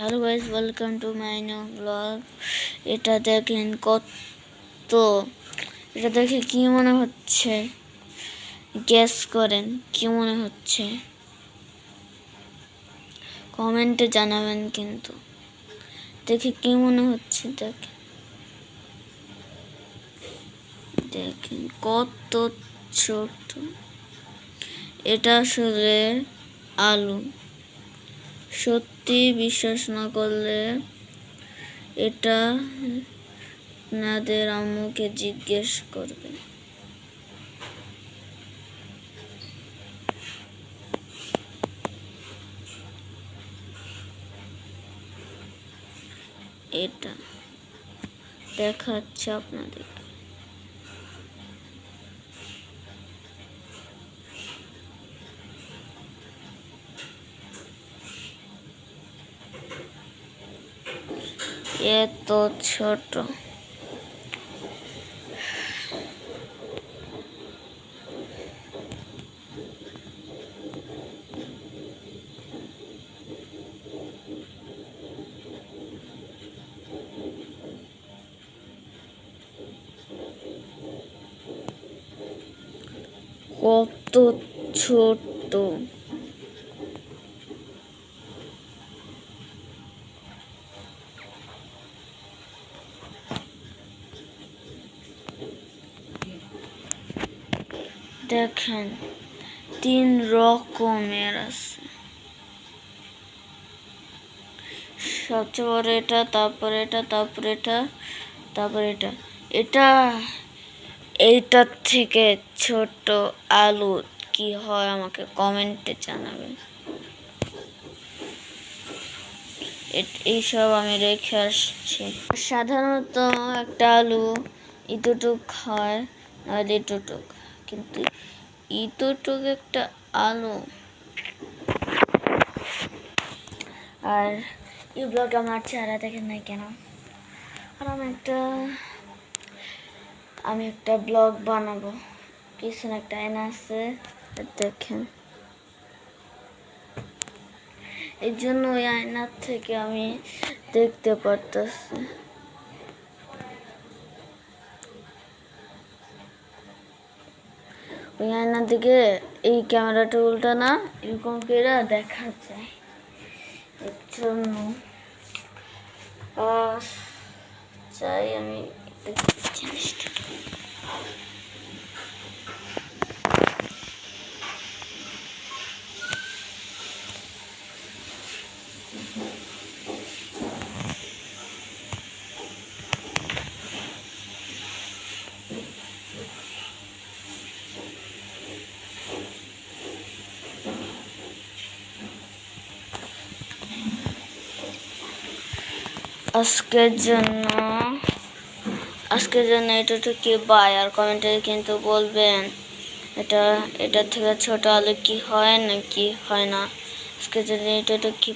Hello guys, welcome to my new blog. এটা দেখেন কত, এটা দেখে কি মনে হচ্ছে? গেস করেন কি মনে হচ্ছে, কমেন্টে জানাবেন। কিন্তু দেখে কি মনে হচ্ছে দেখেন, দেখেন কত ছোট। এটা আসলে আলু। সত্যি বিশ্বাস না করলে এটা আপনাদের আম্মুকে জিজ্ঞেস করবে। এটা দেখাচ্ছে আপনাদের। এত ছোট, কত ছোট। দেখেন 3 রকমের আছে। সবচেয়ে বড় এটা, তারপরে এটা, তারপরে এটা, তারপরে এটা। এটা এইটার থেকে ছোট আলু কি হয় আমাকে কমেন্টে জানাবেন। এইসব আমি রেখে আসছি। সাধারণত একটা আলু এতটুক হয়, আর এতটুক, কিন্তু এতটুক একটা আলু। আর এই ব্লগ আমার চেহারা দেখেন নাই কেন? আর আমি একটা ব্লগ বানাবো। পিছনে একটা আয়না আছে, দেখেন। এই জন্য ওই আয়নার থেকে আমি দেখতে পারতেছি। ওই আয়নার দিকে এই ক্যামেরাটা উল্টা না, এরকম করে দেখা যায়। এর জন্য চাই আমি জিনিসটা। আজকের জন্য এতটুকু বাই। আর কমেন্টে কিন্তু বলবেন এটার থেকে ছোট আলু কি হয় নাকি হয় না। আজকের জন্য এতটুকু।